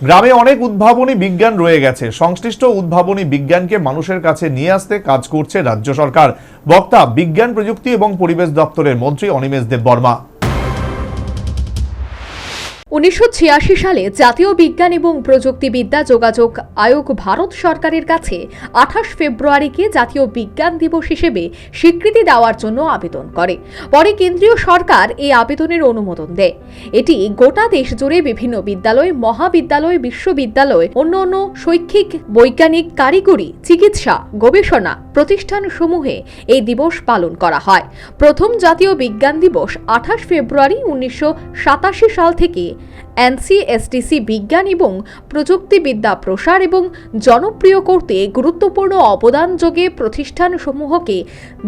গ্রামে অনেক উদ্ভাবনী বিজ্ঞান রয়ে গেছে। সংশ্লিষ্ট উদ্ভাবনী বিজ্ঞানকে মানুষের কাছে নিয়ে আসতে কাজ করছে রাজ্য সরকার। বক্তা বিজ্ঞান প্রযুক্তি এবং পরিবেশ দপ্তরের মন্ত্রী অনিমেষ দেববর্মা। 1986 সালে জাতীয় বিজ্ঞান এবং প্রযুক্তিবিদ্যা যোগাযোগ আয়োগ ভারত সরকারের কাছে 28 ফেব্রুয়ারিকে জাতীয় বিজ্ঞান দিবস হিসেবে স্বীকৃতি দেওয়ার জন্য আবেদন করে। পরে কেন্দ্রীয় সরকার এই আবেদনের অনুমোদন দেয়। এটি গোটা দেশ জুড়ে বিভিন্ন বিদ্যালয়, মহাবিদ্যালয়, বিশ্ববিদ্যালয়, অন্যান্য শৈক্ষিক, বৈজ্ঞানিক, কারিগরি, চিকিৎসা, গবেষণা প্রতিষ্ঠানসমূহে এই দিবস পালন করা হয়। প্রথম জাতীয় বিজ্ঞান দিবস 28 ফেব্রুয়ারি 1987 সাল থেকে এনসিএসটিসি বিজ্ঞান এবং প্রযুক্তিবিদ্যা প্রসার এবং জনপ্রিয় করতে গুরুত্বপূর্ণ অবদান যোগে প্রতিষ্ঠানসমূহকে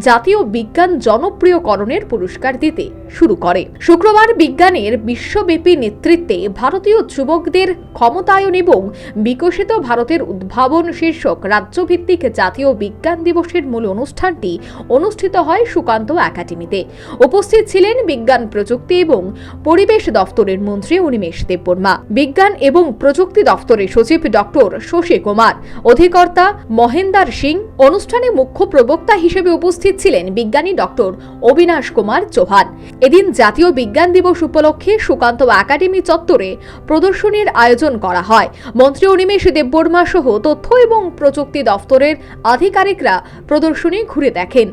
জাতীয় বিজ্ঞান জনপ্রিয়করণের পুরস্কার দিতে শুরু করে। শুক্রবার বিজ্ঞানের বিশ্বব্যাপী নেতৃত্বে ভারতীয় যুবকদের ক্ষমতায়ন এবং বিকশিত ভারতের উদ্ভাবন শীর্ষক রাজ্যভিত্তিক জাতীয় বিজ্ঞান দিবসের মূল অনুষ্ঠানটি অনুষ্ঠিত হয় সুকান্ত একাডেমিতে। উপস্থিত ছিলেন বিজ্ঞান প্রযুক্তি এবং পরিবেশ দপ্তরের মন্ত্রী অনিমেষ দেববর্মা, বিজ্ঞান এবং প্রযুক্তি দপ্তরের সচিব ডক্টর শশী কুমার, অধিকর্তা মহেন্দার সিং। অনুষ্ঠানে মুখ্য প্রবক্তা হিসেবে উপস্থিত ছিলেন বিজ্ঞানী ডক্টর অবিনাশ কুমার চৌহান। এদিন জাতীয় বিজ্ঞান দিবস উপলক্ষে সুকান্ত একাডেমি চত্বরে প্রদর্শনীর আয়োজন করা হয়। মন্ত্রী অনিমেষ দেববর্মা সহ তথ্য এবং প্রযুক্তি দপ্তরের আধিকারিকরা প্রদর্শনী ঘুরে দেখেন।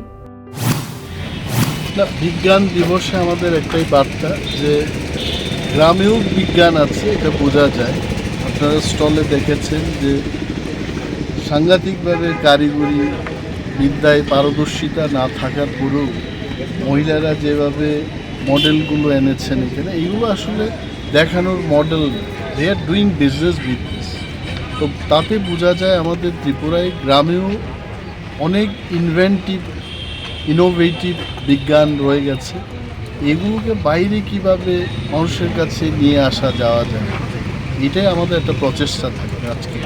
বিজ্ঞান দিবসে আমাদের একটাই বার্তা যে গ্রামেও বিজ্ঞান আছে, এটা বোঝা যায়। আপনারা স্টলে দেখেছেন যে সাংঘাতিকভাবে কারিগরি বিদ্যায় পারদর্শিতা না থাকার পরেও মহিলারা যেভাবে মডেলগুলো এনেছেন এখানে, এইগুলো আসলে দেখানোর model. They are doing business with this. তো তাতে বোঝা যায় আমাদের ত্রিপুরায় গ্রামেও অনেক ইনোভেটিভ বিজ্ঞান রয়ে গেছে। এগুলোকে বাইরে কিভাবে মানুষের কাছে নিয়ে আসা যাওয়া যায়, এটাই আমাদের একটা প্রচেষ্টা থাকবে আজকে।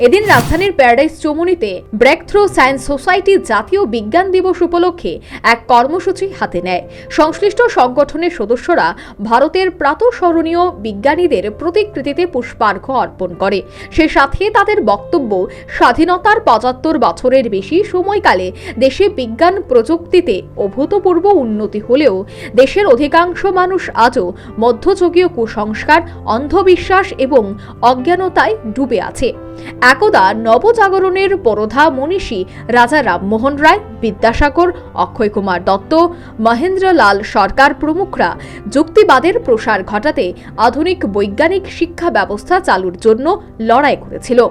এদিন রাজধানীর প্যারাডাইস চৌমুহনীতে ব্রেক থ্রু সায়েন্স সোসাইটি জাতীয় বিজ্ঞান দিবস উপলক্ষে এক কর্মসূচি হাতে নেয়। সংশ্লিষ্ট সংগঠনের সদস্যরা ভারতের প্রাতঃস্মরণীয় বিজ্ঞানীদের প্রতিকৃতিতে পুষ্পার্ঘ্য অর্পণ করে। সে সাথে তাদের বক্তব্য, স্বাধীনতার 75 বছরের বেশি সময়কালে দেশে বিজ্ঞান প্রযুক্তিতে অভূতপূর্ব উন্নতি হলেও দেশের অধিকাংশ মানুষ আজও মধ্যযুগীয় কুসংস্কার, অন্ধবিশ্বাস এবং অজ্ঞানতায় ডুবে আছে। একদা নবজাগরণের পরোধা মনীষী রাজা রামমোহন রায়, বিদ্যাসাগর, অক্ষয় কুমার দত্ত, মহেন্দ্রলাল সরকার প্রমুখরা যুক্তিবাদের প্রসার ঘটাতে আধুনিক বৈজ্ঞানিক শিক্ষা ব্যবস্থা চালুর জন্য লড়াই করেছিল।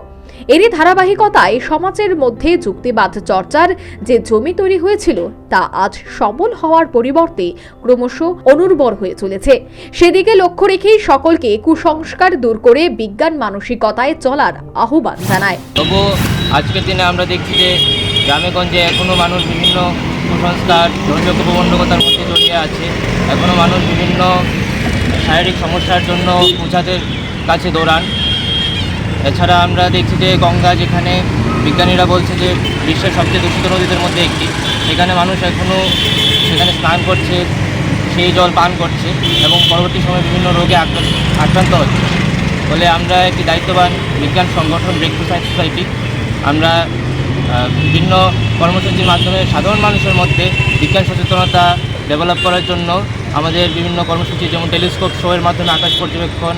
এরই ধারাবাহিকতায় সমাজের মধ্যে যুক্তিবাদ চর্চার যে জমি তৈরি হয়েছিল তা আজ সবল হওয়ার পরিবর্তে ক্রমশ অনুর্বর হয়ে চলেছে। সেদিকে লক্ষ্য রেখেই সকলকে কুসংস্কার দূর করে বিজ্ঞান মানসিকতায় চলার আহ্বান জানায়। তবু আজকের দিনে আমরা দেখছি যে গ্রামেগঞ্জে এখনও মানুষ বিভিন্ন কুসংস্কার, ধর্মীয় প্রবণতার মধ্যে জড়িয়ে আছে। এখনও মানুষ বিভিন্ন শারীরিক সমস্যার জন্য পূজাদের কাছে দৌড়ান। এছাড়া আমরা দেখছি যে গঙ্গা, যেখানে বিজ্ঞানীরা বলছে যে বিশ্বের সবচেয়ে দূষিত নদীদের মধ্যে একটি, সেখানে মানুষ এখনও সেখানে স্নান করছে, সেই জল পান করছে এবং পরবর্তী সময়ে বিভিন্ন রোগে আক্রান্ত হচ্ছে। ফলে আমরা একটি দায়িত্ববান বিজ্ঞান সংগঠন ব্রেক থ্রু সায়েন্স সোসাইটি, আমরা বিভিন্ন কর্মসূচির মাধ্যমে সাধারণ মানুষের মধ্যে বিজ্ঞান সচেতনতা ডেভেলপ করার জন্য আমাদের বিভিন্ন কর্মসূচি, যেমন টেলিস্কোপ শো এর মাধ্যমে আকাশ পর্যবেক্ষণ,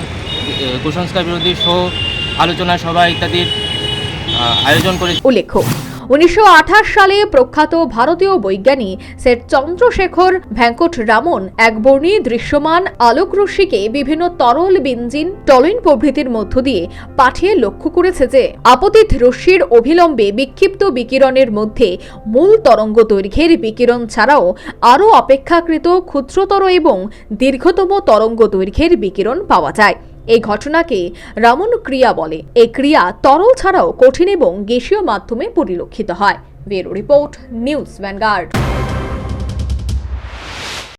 কুসংস্কার বিরোধী শো, আলোচনা সভা ইত্যাদির আয়োজন করে। উল্লেখ্য, 1928 সালে প্রখ্যাত ভারতীয় বৈজ্ঞানিক স্যার চন্দ্রশেখর ভেঙ্কট রামন একবর্ণী দৃশ্যমান আলোকরশ্মিকে বিভিন্ন তরল বেঞ্জিন, টলিন প্রভৃতির মধ্য দিয়ে পাঠিয়ে লক্ষ্য করেছে যে আপতিত রশ্মির অবিলম্বে বিক্ষিপ্ত বিকিরণের মধ্যে মূল তরঙ্গ দৈর্ঘ্যের বিকিরণ ছাড়াও আরও অপেক্ষাকৃত ক্ষুদ্রতর এবং দীর্ঘতম তরঙ্গ দৈর্ঘ্যের বিকিরণ পাওয়া যায়। এই ঘটনাকে রামন ক্রিয়া বলে। এই ক্রিয়া তরল ছাড়াও কঠিন এবং গ্যাসীয় মাধ্যমে পরিলক্ষিত হয়। Bureau report, news vanguard.